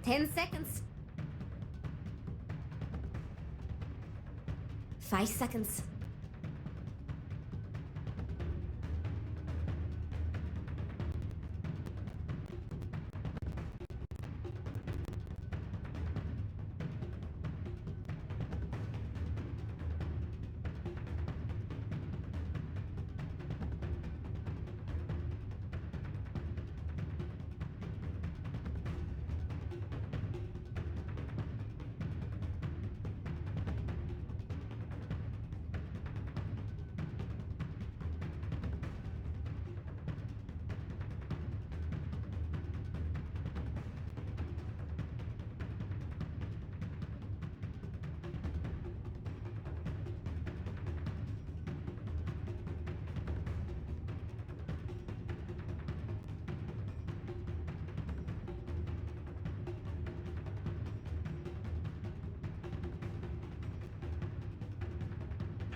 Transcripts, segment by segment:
10 seconds. 5 seconds.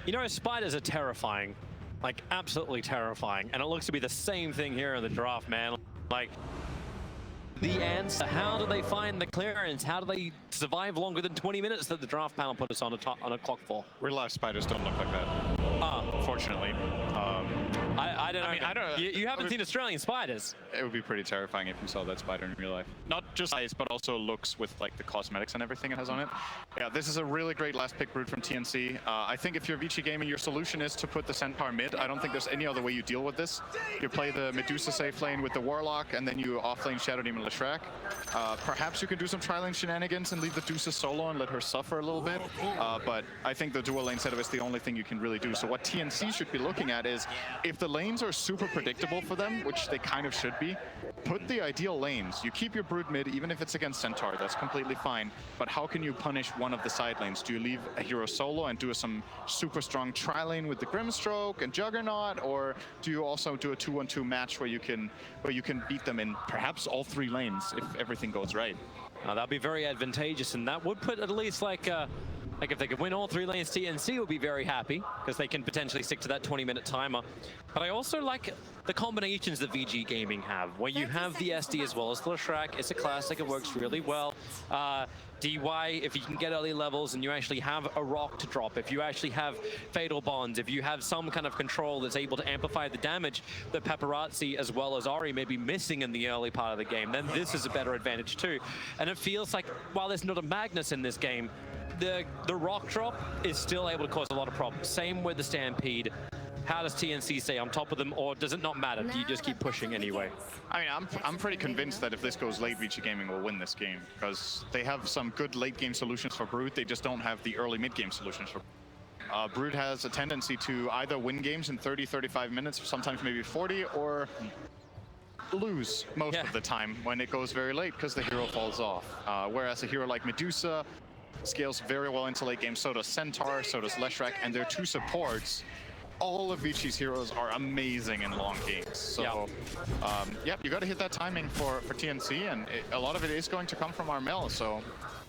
You know, spiders are terrifying, like absolutely terrifying, and it looks to be the same thing here in the draft, man. Like, the answer, how do they find the clearance? How do they survive longer than 20 minutes that the draft panel put us on a clock for? Real life spiders don't look like that. Unfortunately. I don't know. I don't. You haven't seen Australian spiders. It would be pretty terrifying if you saw that spider in real life. Not just size, but also looks with like the cosmetics and everything it has on it. Yeah, this is a really great last pick brood from TNC. I think if you're Vici Gaming, your solution is to put the Centaur mid. I don't think there's any other way you deal with this. You play the Medusa safe lane with the Warlock, and then you offlane Shadow Demon Leshrac. Perhaps you could do some tri-lane shenanigans and leave the Deuces solo and let her suffer a little bit. But I think the dual lane setup is the only thing you can really do. So what TNC should be looking at is, if the lanes are super predictable for them, which they kind of should be, put the ideal lanes. You keep your brood mid, even if it's against Centaur, that's completely fine. But how can you punish one of the side lanes? Do you leave a hero solo and do some super strong tri-lane with the Grimstroke and Juggernaut, or do you also do a 2-1-2 match where you can beat them in perhaps all 3 lanes if everything goes right? That'd be very advantageous, and that would put at least like if they could win all 3 lanes, TNC will be very happy because they can potentially stick to that 20-minute timer. But I also like the combinations that VG Gaming have, where you have the SD as well as the Leshrac. It's a classic, it works really well. DY, if you can get early levels and you actually have a rock to drop, if you actually have Fatal Bonds, if you have some kind of control that's able to amplify the damage that Paparazzi as well as Ori may be missing in the early part of the game, then this is a better advantage too. And it feels like, while there's not a Magnus in this game, the rock drop is still able to cause a lot of problems. Same with the Stampede. How does TNC stay on top of them, or does it not matter? Do you just keep pushing anyway? I mean, I'm pretty convinced that if this goes late, Vici Gaming will win this game, because they have some good late game solutions for Brood. They just don't have the early mid game solutions for Brood. Has a tendency to either win games in 30-35 minutes, sometimes maybe 40, or lose most of the time when it goes very late because the hero falls off. Whereas a hero like Medusa scales very well into late game. So does Centaur, so does Leshrac, and their 2 supports. All of Vici's heroes are amazing in long games. So, yep, you got to hit that timing for TNC, and a lot of it is going to come from Armel. So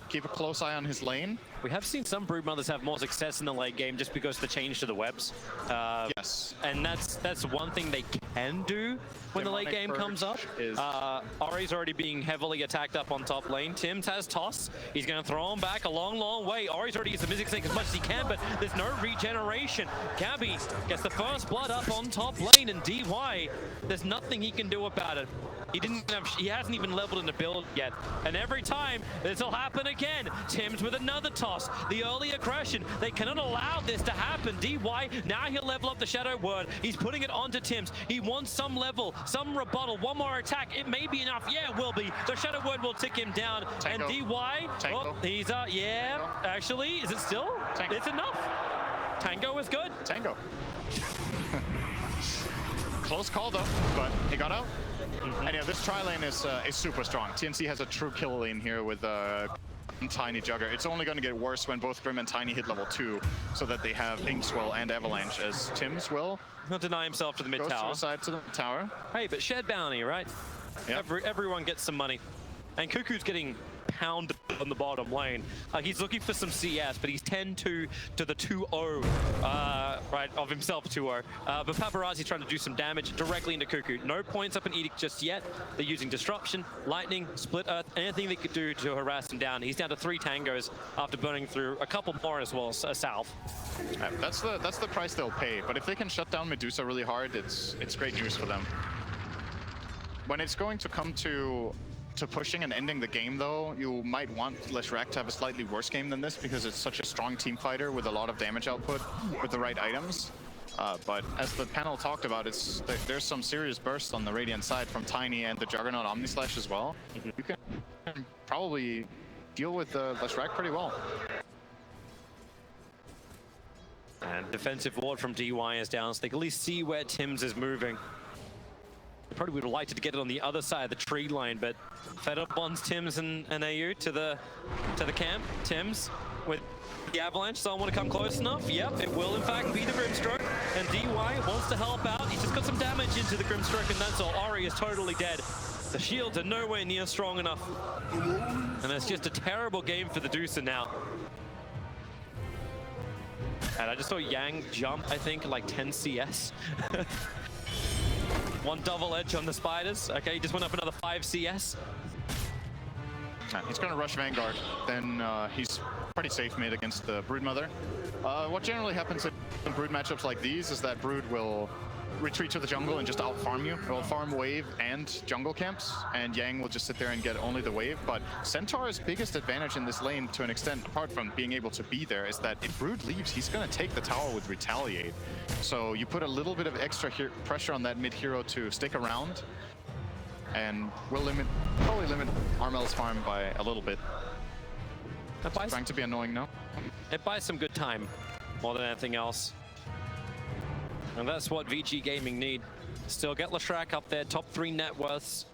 keep a close eye on his lane. We have seen some Broodmothers have more success in the late game just because of the change to the webs. Yes. And that's one thing they can do when the late game comes up. Ori's already being heavily attacked up on top lane. Tim's has Toss. He's going to throw him back a long, long way. Ori's already used the Mystic Snake as much as he can, but there's no regeneration. Gabby gets the first blood up on top lane, and DY, there's nothing he can do about it. He hasn't even leveled in the build yet. And every time, this will happen again. Tims with another toss. The early aggression. They cannot allow this to happen. DY, now he'll level up the Shadow Word. He's putting it onto Tims. He wants some level, some rebuttal, one more attack. It may be enough. Yeah, it will be. The Shadow Word will tick him down. Tango. And DY, Tango. oh, he's, yeah, Tango. actually, is it still? Tango. It's enough. Tango is good. Tango. Close call though, but he got out. And yeah, this tri lane is super strong. TNC has a true kill lane here with Tiny Jugger. It's only going to get worse when both Grim and Tiny hit level 2, so that they have Inkswell and Avalanche, as Tims will Not deny himself to the mid go tower. suicide to the tower. Hey, but shared bounty, right? Yep. Everyone gets some money. And Cuckoo's getting pounded on the bottom lane. He's looking for some CS, but he's 10-2 to the 2-0, right, of himself 2-0. But Paparazzi's trying to do some damage directly into Cuckoo. No points up in Edict just yet. They're using Disruption, Lightning, Split Earth, anything they could do to harass him down. He's down to 3 tangos after burning through a couple more as well, south. That's the price they'll pay, but if they can shut down Medusa really hard, it's great news for them. When it's going to come to pushing and ending the game, though, you might want Leshrac to have a slightly worse game than this, because it's such a strong team fighter with a lot of damage output with the right items. But as the panel talked about, there's some serious bursts on the Radiant side from Tiny and the Juggernaut Omnislash as well. You can probably deal with Leshrac pretty well. And defensive ward from DY is down, so they can at least see where Tims is moving. Probably would have liked to get it on the other side of the tree line, but Fed up bonds Tims and AU to the camp. Tims with the Avalanche, someone want to come close enough? Yep, it will in fact be the Grimstroke, and DY wants to help out. He's just got some damage into the Grimstroke, and that's all. Ori is totally dead. The shields are nowhere near strong enough. And it's just a terrible game for the Deucer now. And I just saw Yang jump, I think, like 10 CS. One double edge on the spiders. Okay, he just went up another 5 CS. He's going to rush Vanguard. Then he's pretty safe mid against the Broodmother. What generally happens in Brood matchups like these is that Brood will retreat to the jungle and just out-farm you. It will farm wave and jungle camps, and Yang will just sit there and get only the wave. But Centaur's biggest advantage in this lane, to an extent, apart from being able to be there, is that if Brood leaves, he's going to take the tower with Retaliate. So you put a little bit of extra pressure on that mid-hero to stick around, and will probably limit Armel's farm by a little bit. Trying to be annoying now. It buys some good time, more than anything else. And that's what Vici Gaming need. Still get Leshrac up there, top 3 net worths.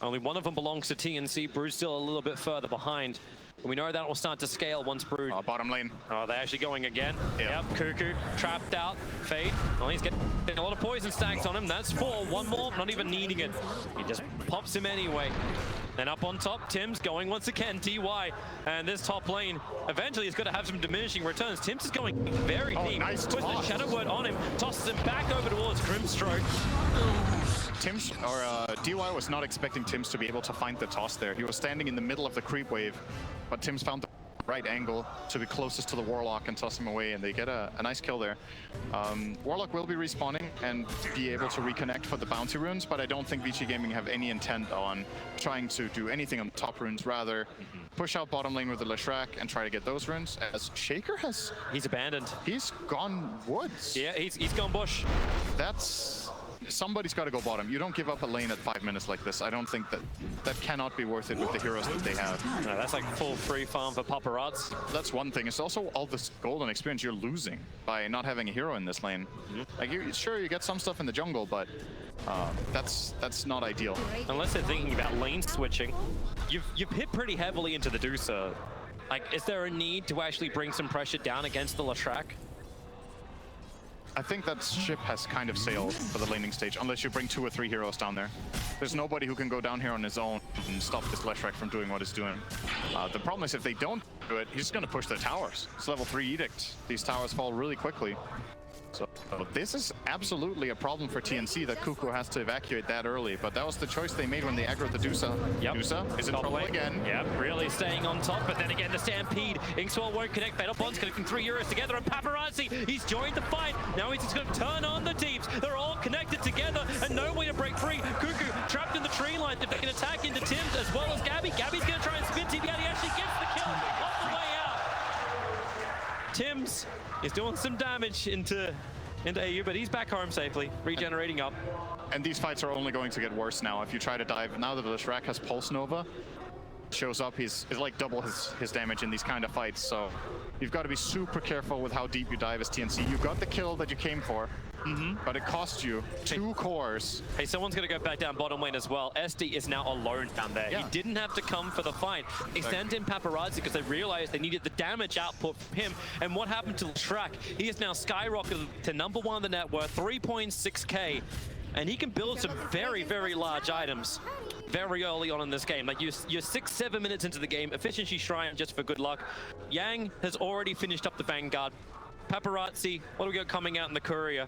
Only one of them belongs to TNC. Brood's still a little bit further behind. And we know that will start to scale once Brood... Bottom lane. Oh, they're actually going again. Yeah. Yep, Cuckoo trapped out. Fade. Well, he's getting a lot of poison stacks on him. That's 4. One more, not even needing it. He just pops him anyway. And up on top, Tims going once again, DY. And this top lane eventually is going to have some diminishing returns. Tims is going very deep. Nice puts the toss. Shadow Word on him, tosses him back over towards Grimstroke. Tims, or DY was not expecting Tims to be able to find the toss there. He was standing in the middle of the creep wave, but Tims found the right angle to be closest to the Warlock and toss him away, and they get a nice kill there. Warlock will be respawning and be able to reconnect for the bounty runes, but I don't think Vici Gaming have any intent on trying to do anything on the top runes. Rather, push out bottom lane with the Leshrac and try to get those runes, as Shaker has... He's abandoned. He's gone woods. Yeah, he's gone bush. That's... Somebody's got to go bottom. You don't give up a lane at 5 minutes like this. I don't think that cannot be worth it with the heroes that they have. No, that's like full free farm for Paparazzi. That's one thing. It's also all this golden experience you're losing by not having a hero in this lane. Like, sure, you get some stuff in the jungle, but that's not ideal. Unless they're thinking about lane switching. You've hit pretty heavily into the Deucer. Like, is there a need to actually bring some pressure down against the Leshrac? I think that ship has kind of sailed for the laning stage, unless you bring 2 or 3 heroes down there. There's nobody who can go down here on his own and stop this Leshrac from doing what it's doing. The problem is if they don't do it, he's just going to push the towers. It's level 3 Edict. These towers fall really quickly. So So this is absolutely a problem for TNC that Cuckoo has to evacuate that early, but that was the choice they made when they aggroed the Dusa. Yep. Dusa is in trouble again. Yep, really staying on top, but then again the Stampede. Inkswell won't connect. Fatal Bond's connecting 3 Euros together, and Paparazzi, he's joined the fight. Now he's just going to turn on the teams. They're all connected together and no way to break free. Cuckoo trapped in the tree line. If they can attack into Tims as well as Gabby. Gabby's going to try and spin TB out. He actually gets the kill off the way out. Tims is doing some damage into AU, but he's back home safely, regenerating up. And these fights are only going to get worse now. If you try to dive, now that the Shrek has Pulse Nova, shows up, he's like double his damage in these kind of fights. So you've got to be super careful with how deep you dive as TNC. You got the kill that you came for, but it cost you 2 cores. Hey, someone's going to go back down bottom lane as well. SD is now alone down there. Yeah. He didn't have to come for the fight. They sent in Paparazzi because they realized they needed the damage output from him. And what happened to Shrek? He is now skyrocketed to #1 on the net worth, 3.6k. And he can build some very, very large items very early on in this game. Like you're 6-7 minutes into the game, efficiency shrine just for good luck. Yang has already finished up the Vanguard. Paparazzi, what do we got coming out in the Courier?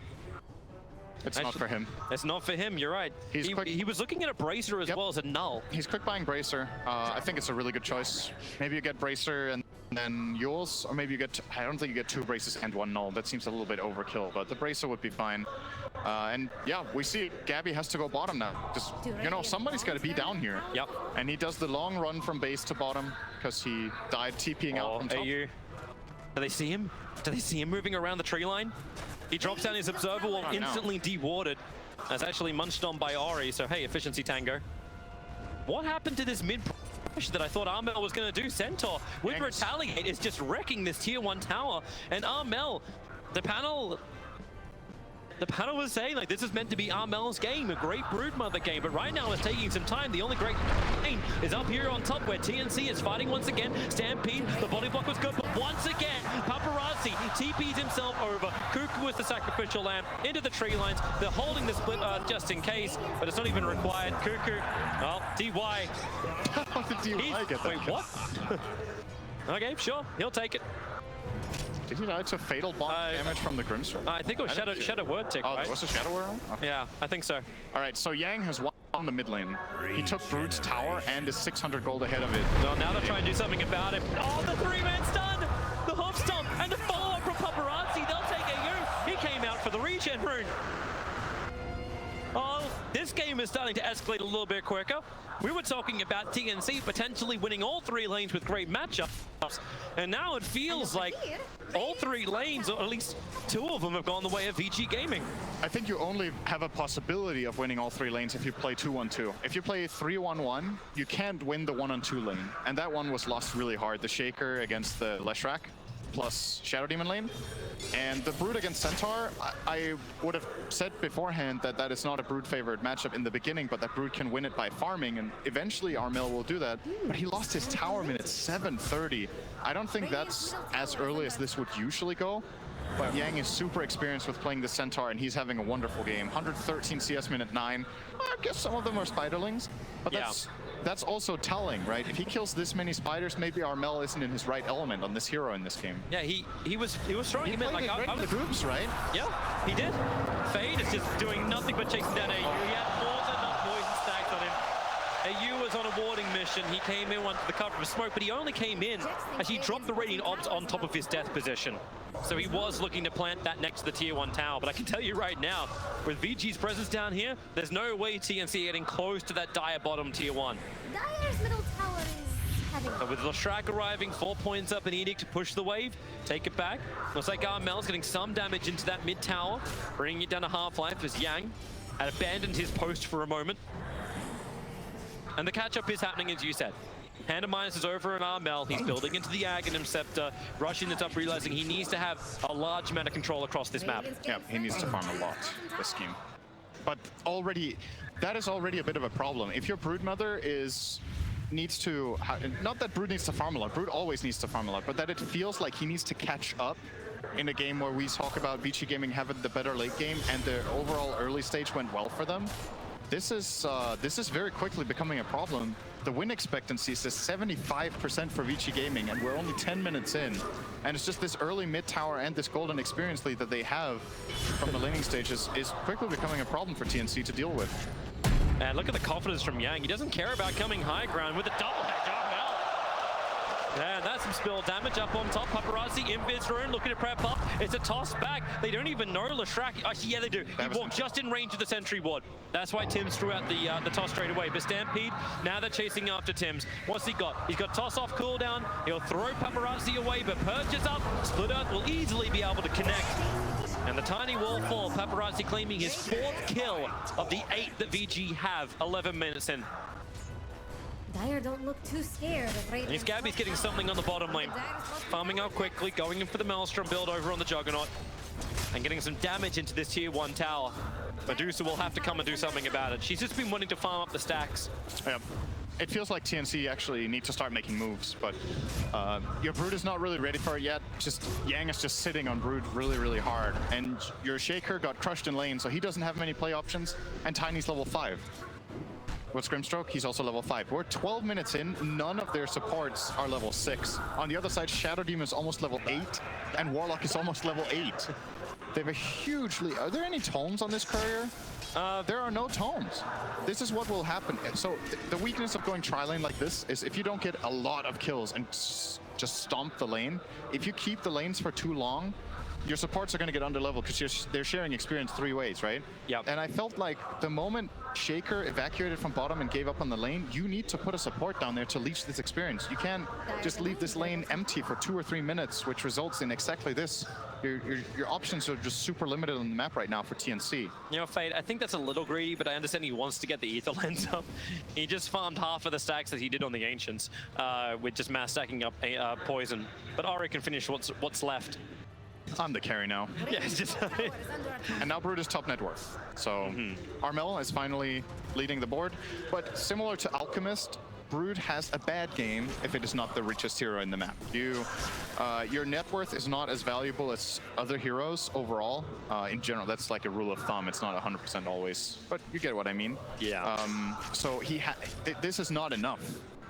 It's not for him. It's not for him, you're right. He was looking at a Bracer as well as a Null. He's quick buying Bracer. I think it's a really good choice. Maybe you get Bracer and then Yules, or maybe you get, I don't think you get 2 Braces and 1 Null. That seems a little bit overkill, but the Bracer would be fine. And yeah, we see Gabby has to go bottom now. Just, you know, somebody's got to be down here. Yep. And he does the long run from base to bottom because he died TPing out from top. AU. Do they see him? Do they see him moving around the tree line? He drops down his observer wall, instantly dewarded. That's actually munched on by Ori, so hey, efficiency tango. What happened to this mid push that I thought Armel was going to do? Centaur with Retaliate is just wrecking this tier 1 tower. And Armel, the panel was saying like this is meant to be Armel's game, a great Broodmother game, but right now it's taking some time. The only great thing is up here on top where TNC is fighting once again. Stampede, the body block was good, but once again, Paparazzi TPs himself over. Cuckoo was the sacrificial lamb into the tree lines. They're holding the split earth just in case, but it's not even required. Cuckoo, well, DY. How did DY get that? Wait, what? Okay, sure, he'll take it. Did he die to fatal bond damage from the Grimstone? I think it was Shadow Word tick, Oh, right? there was a Shadow Word on? Okay. Yeah, I think so. All right, so Yang has won the mid lane. He took Brood's tower and is 600 gold ahead of it. Well, now they're trying to do something about it. Oh, the 3-man stun! The hoof stomp and the follow-up from Paparazzi. They'll take AU. He came out for the regen rune. Oh, this game is starting to escalate a little bit quicker. We were talking about TNC potentially winning all 3 lanes with great matchups, and now it feels like all 3 lanes, or at least 2 of them, have gone the way of Vici Gaming. I think you only have a possibility of winning all 3 lanes if you play 2-1-2. If you play 3-1-1, you can't win the 1-on-2 lane, and that one was lost really hard. The Shaker against the Leshrac plus Shadow Demon lane. And the Brood against Centaur, I would have said beforehand that that is not a Brood favored matchup in the beginning, but that Brood can win it by farming, and eventually Armel will do that. But he lost his tower minute 7:30. I don't think that's as early as this would usually go. But Yang is super experienced with playing the Centaur, and he's having a wonderful game. 113 CS minute 9. I guess some of them are Spiderlings, but that's also telling, right? If he kills this many spiders, maybe Armel isn't in his right element on this hero in this game. Yeah, he was throwing him in like the groups, right? Yeah, he did. Fade is just doing nothing but chasing down AU. He had more than enough poison stacks on him. AU was on a warding mission. He came in, went to the cover of smoke, but he only came in as he dropped the Radiant Orbs on top of his death position. So he was looking to plant that next to the tier 1 tower. But I can tell you right now, with VG's presence down here, there's no way TNC getting close to that dire bottom tier 1. Dire's middle tower is having... So with Leshrac arriving, 4 points up, an Edict to push the wave, take it back. Looks like Armel's getting some damage into that mid tower, bringing it down to half-life as Yang had abandoned his post for a moment. And the catch-up is happening, as you said. Hand of Minus is over on Armel. He's building into the Aghanim Scepter, rushing it up, realizing he needs to have a large amount of control across this map. Yeah, he needs to farm a lot this game. But already, that is already a bit of a problem. If your Broodmother needs to, not that Brood needs to farm a lot, Brood always needs to farm a lot, but that it feels like he needs to catch up in a game where we talk about Vici Gaming having the better late game and the overall early stage went well for them. this is very quickly becoming a problem. The win expectancy is 75% for Vici Gaming, and we're only 10 minutes in. And it's just this early mid tower and this golden experience lead that they have from the laning stages is quickly becoming a problem for TNC to deal with. And look at the confidence from Yang. He doesn't care about coming high ground with a double head. And that's some spill damage up on top. Paparazzi, Invis rune, looking to prep up. It's a toss back. They don't even know Lashrak. Actually, yeah, they do. He walked just in range of the sentry ward. That's why Tims threw out the toss straight away. But Stampede, now they're chasing after Tims. What's he got? He's got toss off cooldown. He'll throw Paparazzi away, but Purge is up. Split Earth will easily be able to connect. And the tiny wall fall. Paparazzi claiming his 4th kill of the 8 that VG have 11 minutes in. Dire don't look too scared of Raven's. And Gabby's getting something on the bottom lane. Farming up quickly, going in for the Maelstrom build over on the Juggernaut. And getting some damage into this tier 1 tower. Medusa will have to come and do something about it. She's just been wanting to farm up the stacks. Yeah. It feels like TNC actually need to start making moves, but your Brood is not really ready for it yet. Just Yang is just sitting on Brood really, really hard. And your Shaker got crushed in lane, so he doesn't have many play options. And Tiny's level 5. With Scrimstroke, he's also level 5. We're 12 minutes in, none of their supports are level 6. On the other side, Shadow Demon is almost level 8, and Warlock is almost level 8. They have a huge lead. Are there any tomes on this courier? There are no tomes. This is what will happen. So the weakness of going tri-lane like this is if you don't get a lot of kills and just stomp the lane, if you keep the lanes for too long, your supports are going to get underleveled because they're sharing experience 3 ways, right? Yep. And I felt like the moment Shaker evacuated from bottom and gave up on the lane, you need to put a support down there to leech this experience. You can't just leave this lane empty for 2 or 3 minutes, which results in exactly this. Your options are just super limited on the map right now for TNC. You know, Fade, I think that's a little greedy, but I understand he wants to get the Ether lens up. He just farmed half of the stacks that he did on the Ancients with just mass stacking up poison. But Ari can finish what's left. I'm the carry now. Yeah, it's just... And now Brood is top net worth. So Armel is finally leading the board. But similar to Alchemist, Brood has a bad game if it is not the richest hero in the map. Your net worth is not as valuable as other heroes overall. In general, that's like a rule of thumb. It's not 100% always, but you get what I mean. Yeah. So this is not enough.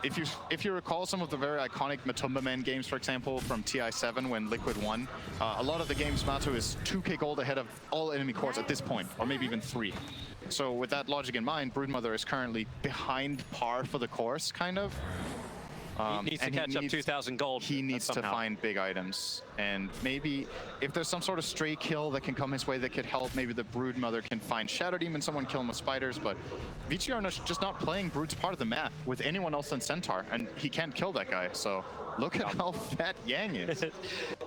If you recall some of the very iconic Matumba Man games, for example, from TI9 when Liquid won, a lot of the games Mato is 2k gold ahead of all enemy cores at this point, or maybe even 3. So with that logic in mind, Broodmother is currently behind par for the course, kind of. He needs to catch up 2,000 gold. He needs to find big items. And maybe if there's some sort of stray kill that can come his way that could help, maybe the Broodmother can find Shadow Demon, someone kill him with spiders. But Vici are just not playing Brood's part of the map with anyone else than Centaur. And he can't kill that guy. So look at how fat Yang is.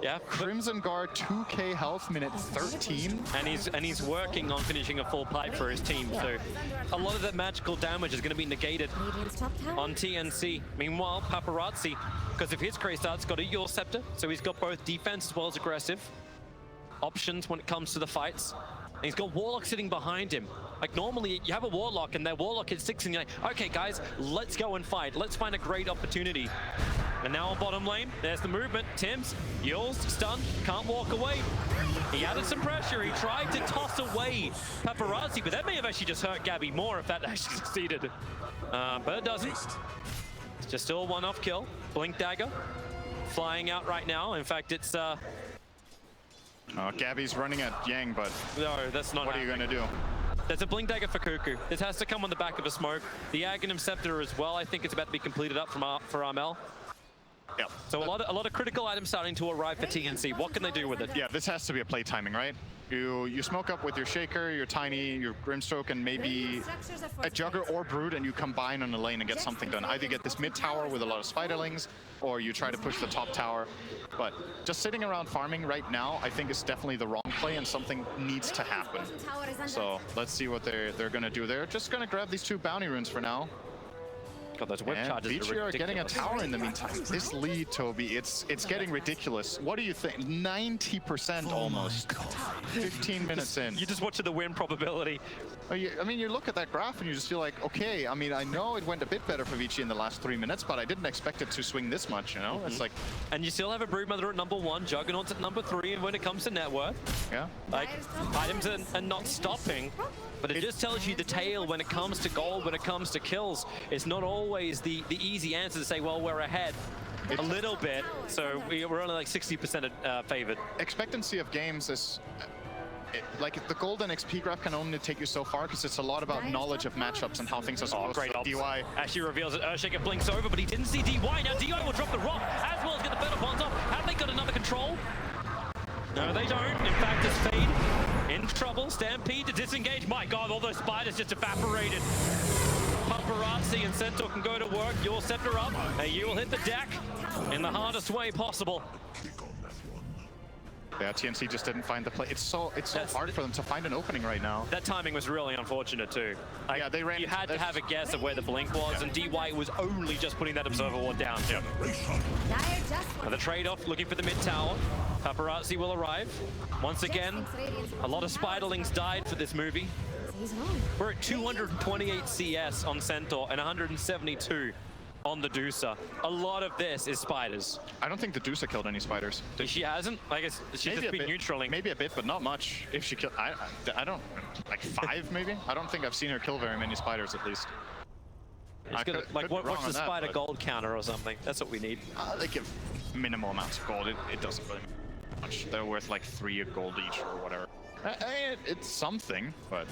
Yeah. Crimson Guard, 2k health, minute 13. And he's working on finishing a full pipe for his team. So a lot of that magical damage is going to be negated on TNC. Meanwhile, Paparazzi, because of his craze start's got a Yule Scepter, so he's got both defense as well as aggressive options when it comes to the fights. And he's got Warlock sitting behind him. Like normally you have a Warlock and their Warlock hits 6 and you're like, okay guys, let's go and fight. Let's find a great opportunity. And now on bottom lane, there's the movement. Tims, Yule's stunned, can't walk away. He added some pressure. He tried to toss away Paparazzi, but that may have actually just hurt Gabby more if that actually succeeded. But it doesn't. It's just still a one-off kill. Blink Dagger flying out right now. In fact, it's... Gabby's running at Yang, but no, that's not what are you going to do? There's a Blink Dagger for Cuckoo. This has to come on the back of a smoke. The Aghanim Scepter as well, I think it's about to be completed up for Armel. Yeah. So a lot of critical items starting to arrive for TNC. What can they do with it? Yeah, this has to be a play timing, right? You smoke up with your Shaker, your Tiny, your Grimstroke, and maybe a Jugger or Brood, and you combine on the lane and get something done. Either get this mid tower with a lot of Spiderlings, or you try to push the top tower. But just sitting around farming right now, I think is definitely the wrong play, and something needs to happen. So let's see what they're going to do. They're just going to grab these 2 bounty runes for now. God, those whip And charges Vici are are getting a ridiculous. tower in the meantime. This lead, Toby, it's getting ridiculous. What do you think? 90% almost. 15 minutes in. You just watch the win probability. I mean, you look at that graph and you just feel like, okay, I mean, I know it went a bit better for Vici in the last 3 minutes, but I didn't expect it to swing this much, you know? It's like... And you still have a Broodmother at number 1, Juggernauts at number 3, and when it comes to net worth, yeah. like, items are not stopping, but it just tells you the tail when it comes to gold, when it comes to kills. It's not always the easy answer to say, well, we're ahead a little bit, so we're only like 60% favored. Expectancy of games is... like the golden XP graph can only take you so far because it's a lot about knowledge of matchups and how things are supposed great to ops. DY. Actually reveals that Earthshaker blinks over, but he didn't see DY. Now DY will drop the rock as well as get the better bonds off. Have they got another control? No, they don't. In fact, it's Fade in trouble. Stampede to disengage. My God, all those spiders just evaporated. Paparazzi and Centaur can go to work. Your Scepter up, and you will hit the deck in the hardest way possible. Yeah, TNC just didn't find the play. It's so hard for them to find an opening right now. That timing was really unfortunate too. Like, yeah, they ran. You had to have a guess of where the blink was, and DY was only just putting that Observer Ward down. Yep. The trade-off, looking for the mid tower. Paparazzi will arrive. Once again, a lot of Spiderlings died for this movie. We're at 228 CS on Centaur and 172 on the Dusa. A lot of this is spiders. I don't think the Dusa killed any spiders. She hasn't? I guess she's just been neutraling. Maybe a bit, but not much. If she killed, I don't, like 5 maybe? I don't think I've seen her kill very many spiders at least. What's the spider gold counter or something? That's what we need. They give minimal amounts of gold. It doesn't really matter much. They're worth like 3 gold each or whatever. It's something, but...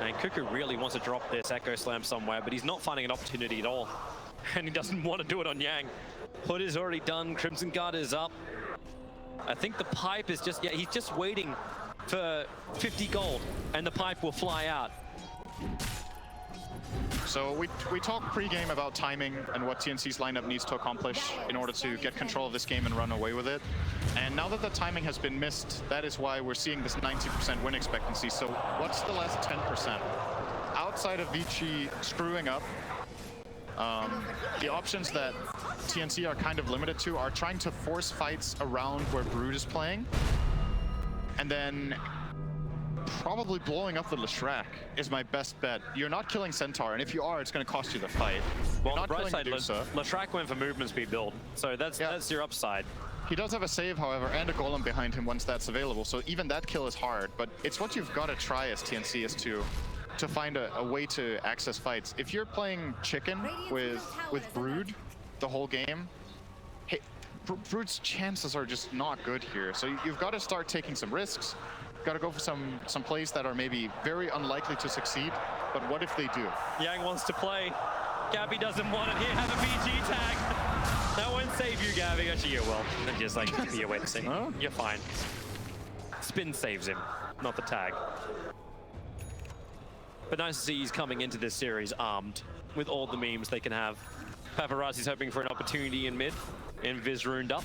And Cuckoo really wants to drop this Echo Slam somewhere, but he's not finding an opportunity at all. And he doesn't want to do it on Yang. Hood is already done, Crimson Guard is up. I think the pipe is just, yeah, he's just waiting for 50 gold, and the pipe will fly out. So we talked pre-game about timing and what TNC's lineup needs to accomplish in order to get control of this game and run away with it. And now that the timing has been missed, that is why we're seeing this 90% win expectancy. So what's the last 10%? Outside of Vici screwing up, the options that TNC are kind of limited to are trying to force fights around where Brood is playing, and then probably blowing up the Leshrac is my best bet. You're not killing Centaur, and if you are, it's going to cost you the fight. Well, on the bright side, Leshrac went for movement speed build, so that's your upside. He does have a save, however, and a golem behind him once that's available, so even that kill is hard, but it's what you've got to try as TNC is to find a way to access fights. If you're playing chicken with Brood the whole game, hey, Brood's chances are just not good here, so you've got to start taking some risks. Got to go for some plays that are maybe very unlikely to succeed, but what if they do? Yang wants to play. Gabby doesn't want it. Here, have a BG tag. That won't save you, Gabby. Actually, you will. Just like be a way to say, oh, you're fine. Spin saves him, not the tag. But nice to see he's coming into this series armed with all the memes they can have. Paparazzi's hoping for an opportunity in mid, and Viz ruined up.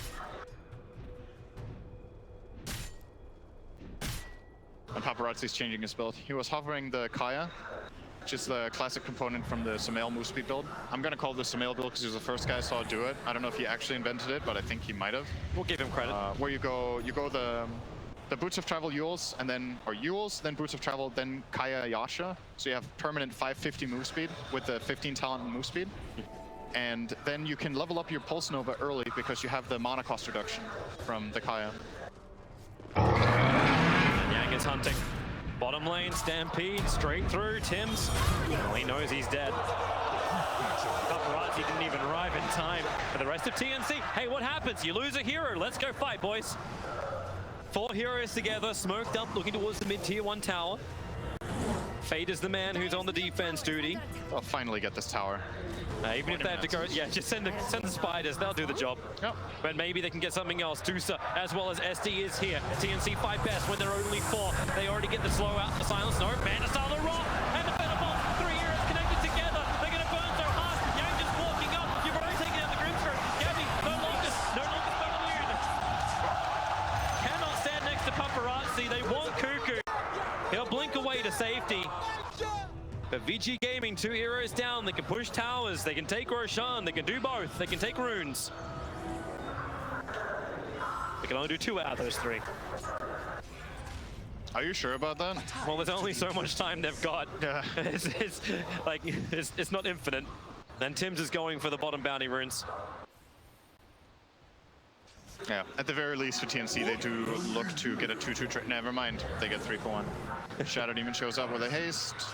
And Paparazzi's changing his build. He was hovering the Kaya, which is the classic component from the Samael move speed build. I'm gonna call this Samael build because he was the first guy I saw do it. I don't know if he actually invented it, but I think he might have. We'll give him credit. Where you go the Boots of Travel Yules, and then then Boots of Travel, then Kaya Yasha. So you have permanent 550 move speed with the 15 talent move speed. And then you can level up your Pulse Nova early because you have the mana cost reduction from the Kaya. Yang is hunting. Bottom lane, Stampede, straight through. Tim's, well, he knows he's dead. Paparazzi didn't even arrive in time for the rest of TNC. Hey, what happens? You lose a hero. Let's go fight, boys. 4 heroes together, smoked up, looking towards the mid-tier 1 tower. Fate is the man who's on the defense duty. I'll finally get this tower. Even if they have to go, yeah, just send the spiders, they'll do the job. Yep. But maybe they can get something else. Dusa, as well as SD is here. TNC fight best when they're only 4. They already get the slow out, the silence. No, Mana Style the rock, and the better ball. 3 heroes connected together. They're going to burn so hard. Yang just walking up. You've already taken out the Grimstroke. Gabby, no longer spell immune. Cannot stand next to Paparazzi. They want Cuckoo. He'll blink away to safety. But Vici Gaming, 2 heroes down. They can push towers. They can take Roshan. They can do both. They can take runes. They can only do 2 out of those 3. Are you sure about that? Well, there's only so much time they've got. Yeah. It's not infinite. And Tim's is going for the bottom bounty runes. Yeah, at the very least for TNC, they do look to get a 2-2 never mind, they get 3 for 1. Shadow Demon shows up with a haste.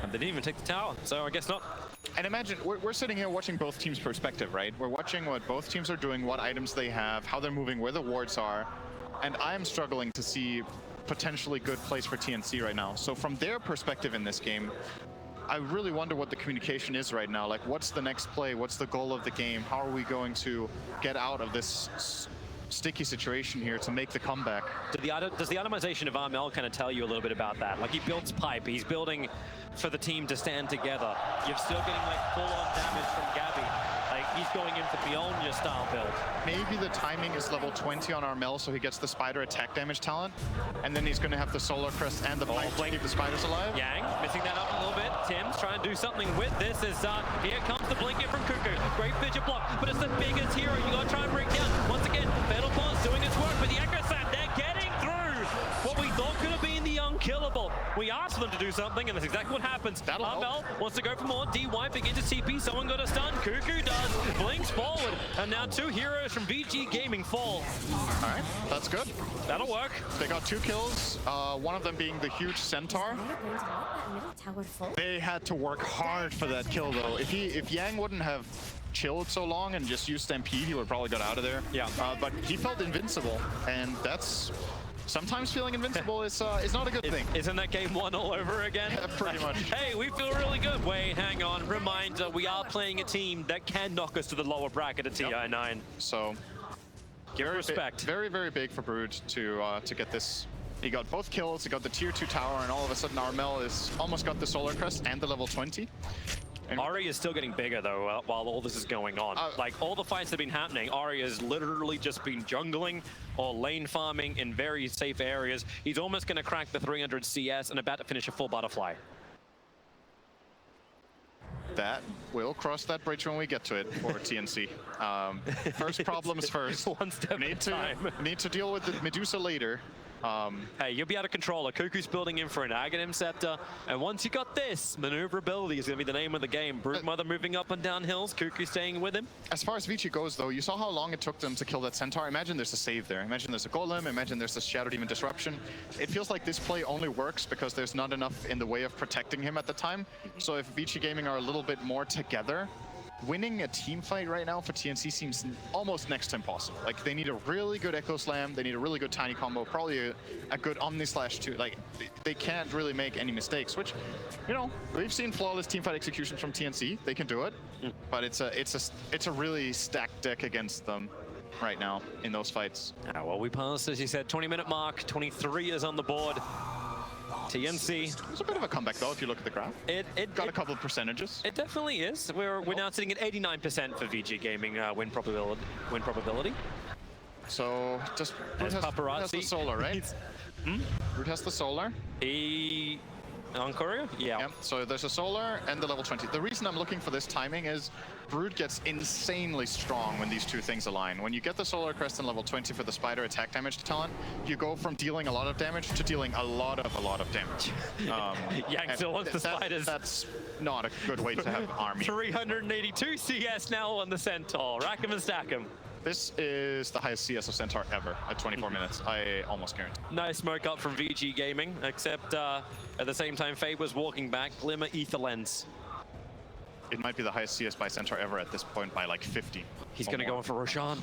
And they didn't even take the tower, so I guess not. And imagine, we're sitting here watching both teams' perspective, right? We're watching what both teams are doing, what items they have, how they're moving, where the wards are. And I'm struggling to see potentially good plays for TNC right now. So from their perspective in this game, I really wonder what the communication is right now. Like, what's the next play? What's the goal of the game? How are we going to get out of this sticky situation here to make the comeback? Does the itemization of Armel kind of tell you a little bit about that? Like, he builds pipe, he's building for the team to stand together. You're still getting like full-on damage from Gabby. Like, he's going in for Beyond style build. Maybe the timing is level 20 on Armel, so he gets the spider attack damage talent, and then he's going to have the solar crest and the pipe to keep the spiders alive. Yang missing that up a little bit. Tim's trying to do something with this as here comes the blink in from Cuckoo. Great fidget block, but it's the biggest hero. You got to try and break down. Once again, Fatal Paw's doing its work, but the Echo Sand, they're getting through what we thought could have been the unkillable. We asked them to do something, and that's exactly what happens. Armel wants to go for more. DY begins to TP. Someone got a stun. Cuckoo does. Blinks forward, and now 2 heroes from VG Gaming fall. All right, that's good. That'll work. They got 2 kills, one of them being the huge centaur. They're going to let that middle tower fall. They had to work hard for that kill, though. If Yang wouldn't have chilled so long and just used Stampede, he would have probably got out of there. Yeah. But he felt invincible, and that's... Sometimes feeling invincible is not a good thing. Isn't that game 1 all over again? Pretty much. Hey, we feel really good. Wait, hang on. Reminder, we are playing a team that can knock us to the lower bracket of TI9. So, Give respect. Very, very big for Brood to get this. He got both kills, he got the tier 2 tower, and all of a sudden Armel is almost got the solar crest and the level 20. And Ahri is still getting bigger though while all this is going on. Like all the fights have been happening, Ahri has literally just been jungling or lane farming in very safe areas. He's almost going to crack the 300 CS and about to finish a full butterfly. that we'll cross that bridge when we get to it for TNC. First problems first. One step at a time. Need to deal with the Medusa later. Hey, you'll be out of control. Cuckoo's building in for an Aghanim Scepter, and once you got this, maneuverability is going to be the name of the game. Broodmother moving up and down hills, Cuckoo staying with him. As far as Vici goes, though, you saw how long it took them to kill that Centaur. Imagine there's a save there. Imagine there's a Golem. Imagine there's a Shadow Demon Disruption. It feels like this play only works because there's not enough in the way of protecting him at the time. So if Vici Gaming are a little bit more together, winning a team fight right now for TNC seems almost next to impossible. Like, they need a really good Echo Slam, they need a really good Tiny Combo, probably a good Omni Slash too. Like, they can't really make any mistakes, which, you know, we've seen flawless team fight executions from TNC. They can do it, but it's a really stacked deck against them right now in those fights. Well, we passed, as you said, 20-minute mark, 23 is on the board. TNC. It's a bit of a comeback, though, if you look at the graph. It got a couple of percentages. It definitely is. We're now sitting at 89% for VG Gaming win probability. So just Brood has the solar, right? Brood has the solar. He on courier? Yeah. So there's a solar and the level 20. The reason I'm looking for this timing is Brood gets insanely strong when these two things align. When you get the solar crest and level 20 for the spider attack damage talent, you go from dealing a lot of damage to dealing a lot of damage. Yang still wants the spiders. That's not a good way to have army. 382 CS now on the Centaur. Rack 'em and stack 'em. This is the highest CS of Centaur ever at 24 minutes. I almost guarantee. Nice smoke up from VG Gaming, except at the same time, Fabe was walking back. Glimmer Ether Lens. It might be the highest CS by Centaur ever at this point by like 50. He's going to go in for Roshan.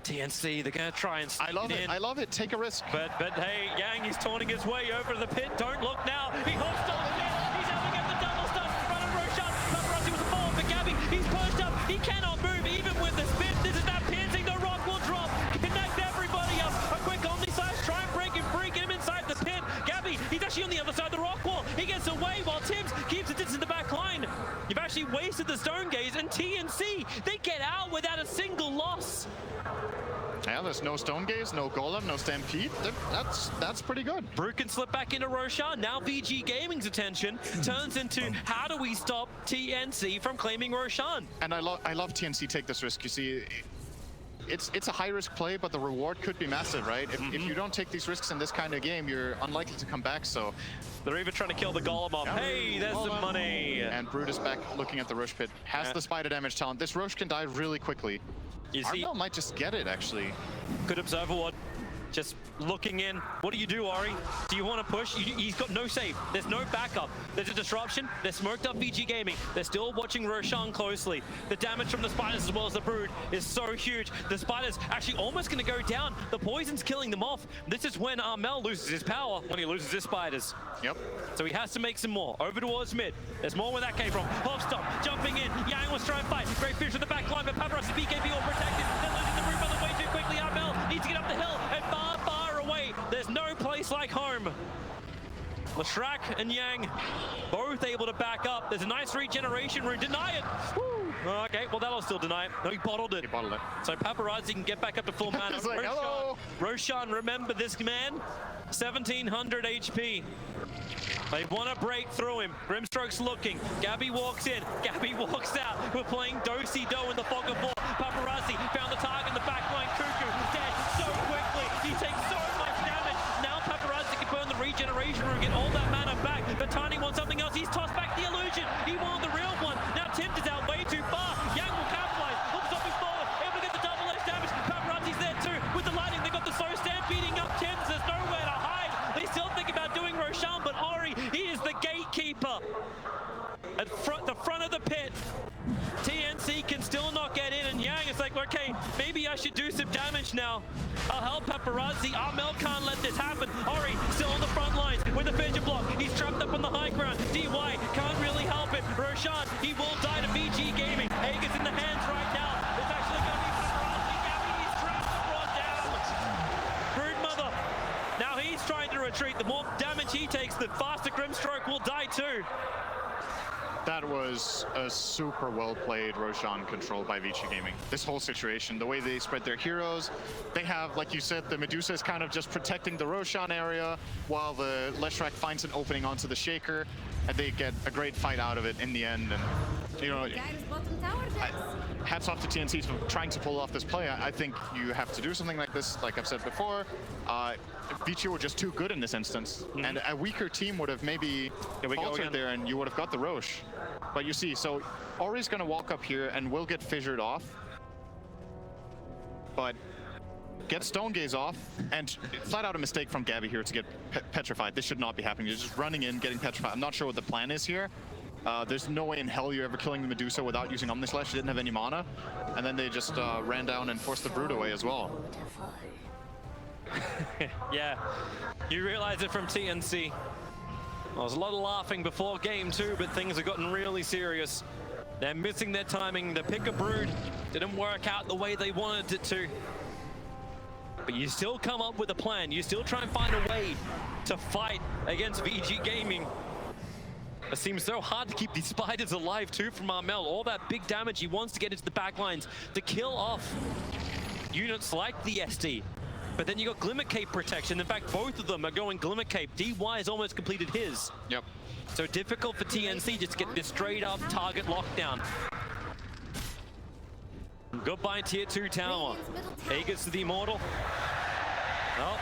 TNC, they're going to try and I love it. in. I love it. Take a risk. But hey, Yang, he's taunting his way over to the pit. Don't look now. He holds still the pit. He's able to get the double stun. Run of Roshan. Paparazzi was a fall for Gabby. He's pushed up. He cannot move even with the spin. This is that piercing. The rock will drop. Connect everybody up. A quick Omni Slash. Try and break him free. Get him inside the pit. Gabby, he's actually on the other side of the rock wall. He gets away while Tims keeps it in the back line. You've actually wasted the Stone Gaze, and TNC, they get out without a single loss. Yeah, there's no Stone Gaze, no Golem, no Stampede. That's pretty good. Brood can slip back into Roshan. Now VG Gaming's attention turns into how do we stop TNC from claiming Roshan? And I love TNC take this risk. You see, it's a high-risk play, but the reward could be massive, right? If you don't take these risks in this kind of game, you're unlikely to come back, so... They're even trying to kill the Golem off. Yeah. Hey, there's some money! And Brood is back looking at the Rosh pit. Has the spider damage talent. This Rosh can die really quickly. You see, Armel might just get it, actually. good observer ward. Just looking in. What do you do, Ori? Do you want to push? He's got no save. There's no backup. There's a disruption. They're smoked up VG Gaming. They're still watching Roshan closely. The damage from the spiders as well as the Brood is so huge. The spiders actually almost going to go down. The poison's killing them off. This is when Armel loses his power, when he loses his spiders. Yep. So he has to make some more. Over towards mid. There's more where that came from. Hopstop jumping in. Yang was trying to fight. Great fish with the back line, but Paparazzi BKB all protected. They're losing the Brood by the way too quickly. Armel needs to get up the hill and far away. There's no place like home. Leshrac and Yang both able to back up. There's a nice regeneration rune. Deny it. Woo. Okay, well that'll still deny it. No, he bottled it. He bottled it. So Paparazzi can get back up to full mana. Like, hello. Roshan, remember this man? 1700 HP. They want to break through him. Grimstroke's looking. Gabby walks in. Gabby walks out. We're playing Do-Si-Do in the fog of war. Paparazzi found the target in the back line. Cuckoo dead so quickly. He takes so much damage. Now Paparazzi can burn the regeneration room, get all that mana back. But Tiny wants something else. He's tossed back the illusion. He wanted the real one. Now Timt is out way too far. Yang will capitalize. Looks up and forward. Able to get the double edge damage. Paparazzi's there too. With the lightning, they got the so stampeding up Timt. There's nowhere to hide. They still think about doing Roshan, but Ori, he is the gatekeeper. At the front of the pit, TNC can still not get in, and Yang is like, okay, maybe I should do some damage now. I'll help Paparazzi. Armel can't let this happen. Ori still on the front lines with a Fidget block. He's trapped up on the high ground. DY can't really help it. Roshan, he will die to VG Gaming. Aegis in the hands right now. It's actually going to be Paparazzi. Gabby, he's trapped and brought down. Brood Mother. Now he's trying to retreat. The more damage he takes, the faster Grimstroke will die too. That was a super well-played Roshan control by Vici Gaming. This whole situation, the way they spread their heroes, they have, like you said, the Medusa is kind of just protecting the Roshan area, while the Leshrac finds an opening onto the Shaker, and they get a great fight out of it in the end. And you know, hats off to TNC for trying to pull off this play. I think you have to do something like this, like I've said before. Vici were just too good in this instance, and a weaker team would have maybe faltered there, and you would have got the Roche. But you see, so Ori's going to walk up here and will get fissured off, but get Stone Gaze off, and flat out a mistake from Gabby here to get petrified. This should not be happening. You're just running in, getting petrified. I'm not sure what the plan is here. There's no way in hell you're ever killing the Medusa without using Omnislash. She didn't have any mana, and then they just ran down and forced the Brood away as well. Yeah, you realize it from TNC. There was a lot of laughing before game 2, but things have gotten really serious. They're missing their timing. The pick of Brood didn't work out the way they wanted it to. But you still come up with a plan. You still try and find a way to fight against VG Gaming. It seems so hard to keep these spiders alive too from Armel. All that big damage he wants to get into the backlines to kill off units like the SD. But then you got Glimmer Cape protection. In fact, both of them are going Glimmer Cape. DY has almost completed his. Yep. So difficult for TNC just to get this straight up target lockdown. Goodbye tier 2 tower. Aegis to the Immortal. Oh,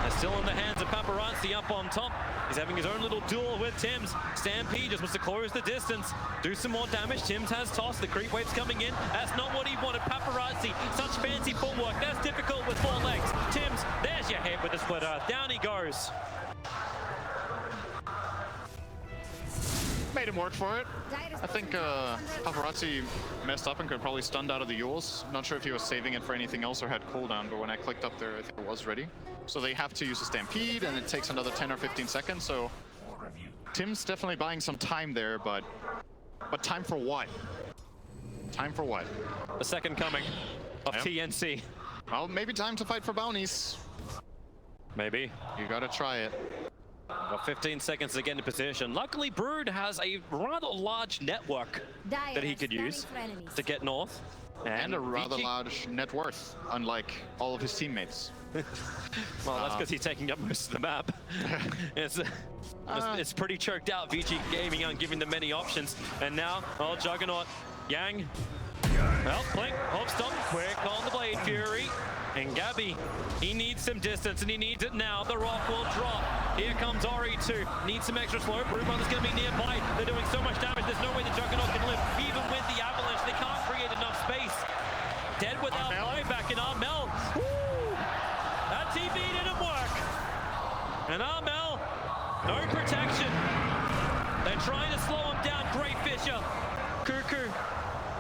they're still in the hands of Paparazzi up on top. He's having his own little duel with Tims. Stampede just wants to close the distance, do some more damage. Tims has tossed, the creep wave's coming in. That's not what he wanted. Paparazzi, such fancy footwork. That's difficult with 4 legs. Tims, there's your head with the split earth. Down he goes. Made him work for it. I think Paparazzi messed up and could probably stunned out of the Yules. Not sure if he was saving it for anything else or had cooldown, but when I clicked up there, I think it was ready. So they have to use a Stampede, and it takes another 10 or 15 seconds, so Tim's definitely buying some time there, but time for what? Time for what? The second coming of TNC. Well, maybe time to fight for bounties. Maybe. You gotta try it. Got 15 seconds to get into position. Luckily, Brood has a rather large network that he could use to get north. And a rather Vici. large net worth, unlike all of his teammates. Well, that's because he's taking up most of the map. It's pretty choked out. Vici Gaming on giving them many options. And now, oh, Juggernaut, Yang. Well, Blink, hope stop, quick on the Blade Fury. And Gabby, he needs some distance and he needs it now. The rock will drop. Here comes Ori too. Needs some extra slope. Brewmother's going to be nearby. They're doing so much damage. There's no way the Juggernaut can live. Even with the avalanche, they can't create enough space. Dead without buyback in Armel. Woo! That TB didn't work. And Armel, no protection. They're trying to slow him down. Great Fisher. Cuckoo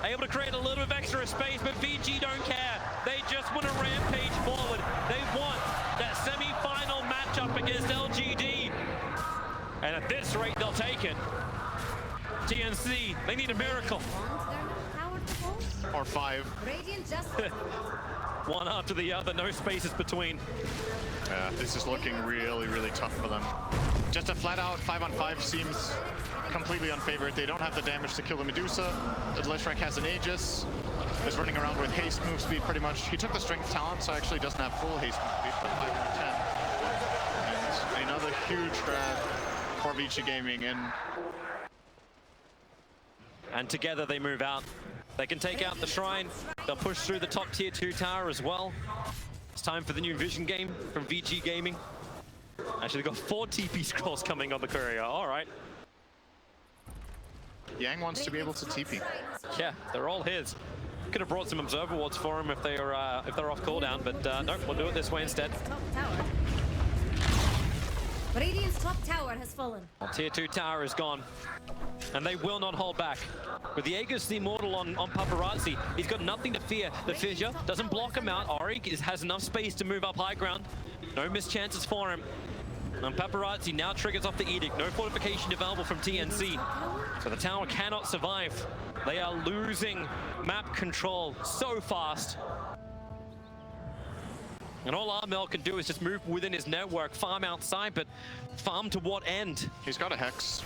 able to create a little bit of extra space, but Vici don't care. They just want to rampage forward. They want that semi-final matchup against LGD. And at this rate, they'll take it. TNC, they need a miracle. Or 5. Radiant just One after the other, no spaces between. Yeah, this is looking really, really tough for them. Just a flat-out 5-on-5 seems completely unfavored. They don't have the damage to kill the Medusa. Leshrac has an Aegis. Is running around with haste move speed pretty much. He took the strength talent, so actually doesn't have full haste move speed, but 510. And another huge grab for Vici Gaming. And together they move out. They can take out the Shrine. They'll push through the top tier 2 tower as well. It's time for the new Vision game from Vici Gaming. Actually, they've got 4 TP scrolls coming on the courier. All right. Yang wants to be able to TP. Yeah, they're all his. Could have brought some observer wards for him if they're off cooldown, but nope, we'll do it this way instead. top tower. Radiant's top tower has fallen. Tier 2 tower is gone, and they will not hold back. With the Aegis the Immortal on Paparazzi, he's got nothing to fear. The Fissure doesn't block him out. Ori has enough space to move up high ground. No missed chances for him. And Paparazzi now triggers off the Edict. No fortification available from TNC. So the tower cannot survive. They are losing map control so fast. And all Armel can do is just move within his network, farm outside, but farm to what end? He's got a Hex,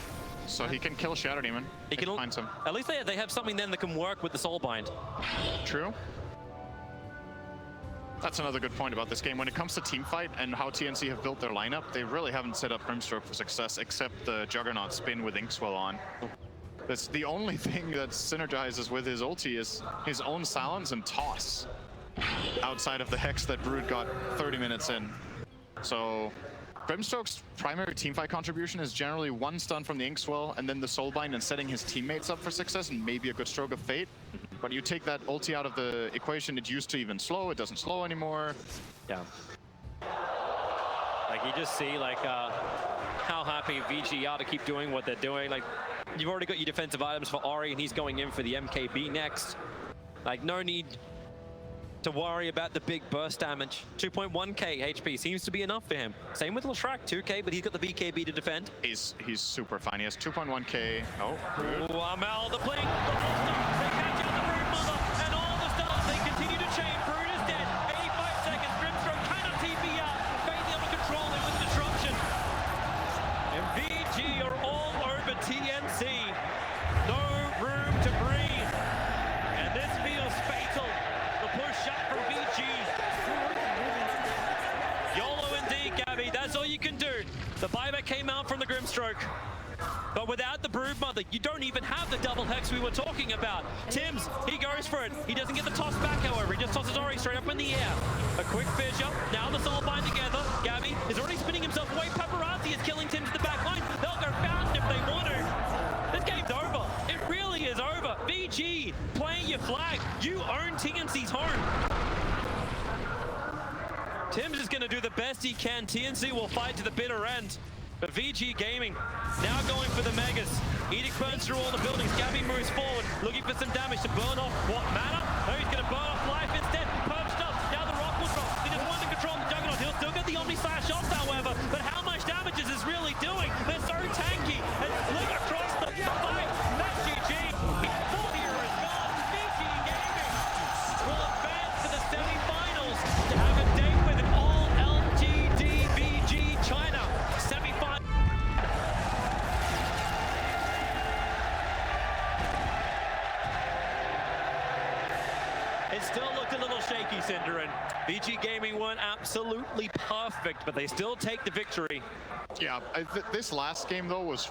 so he can kill Shadow Demon. He can find some. At least they have something then that can work with the Soulbind. True. That's another good point about this game. When it comes to teamfight and how TNC have built their lineup, they really haven't set up Grimstroke for success except the Juggernaut spin with Inkswell on. That's the only thing that synergizes with his ulti is his own silence and toss. Outside of the Hex that Brood got 30 minutes in. So Grimstroke's primary teamfight contribution is generally 1 stun from the Inkswell and then the Soulbind and setting his teammates up for success and maybe a good stroke of fate. But you take that ulti out of the equation, it used to even slow, it doesn't slow anymore. Yeah. Like you just see like how happy Vici are to keep doing what they're doing. Like you've already got your defensive items for Ori and he's going in for the MKB next. Like no need to worry about the big burst damage. 2.1k HP seems to be enough for him. Same with Leshrac, 2k, but he's got the BKB to defend. He's super fine. He has 2.1k. Oh, Ooh, Armel, the blink, the full stop. They catch out the Broodmother, and all the stars, they continue to chain. Brood is dead. 85 seconds. Grimstroke cannot TP out. Faith able to control him with disruption. And VG are all over TNC. No room to breathe. And this feels fatal. Push up from VG. YOLO indeed, Gabby. That's all you can do. The buyback came out from the Grimstroke. But without the Broodmother, you don't even have the double Hex we were talking about. Tims, he goes for it. He doesn't get the toss back, however. He just tosses Ori straight up in the air. A quick fissure. Now the Soulbind together. Gabby is already spinning himself away. Paparazzi is killing Tims to the back line. They'll go Fountain if they want to. This game's over. It really is over. VG, playing your flag. You own TNC's home. Tims is going to do the best he can. TNC will fight to the bitter end. But VG Gaming now going for the Megas. Edict burns through all the buildings. Gabby moves forward, looking for some damage to burn off what mana? No, he's going to burn off life instead. Purged up. Now the rock will drop. He just wants to control the Juggernaut. He'll still get the Omni Slash off, however. But how much damage is this really doing? They're so tanky. And flick across the fight. That's GG. 40 is gone. VG Gaming will advance to the semi-finals to have a date with an all LGD VG China semi-final. It still looked a little shaky, Cinder, and Vici Gaming weren't absolutely perfect, but they still take the victory. Yeah, this last game though was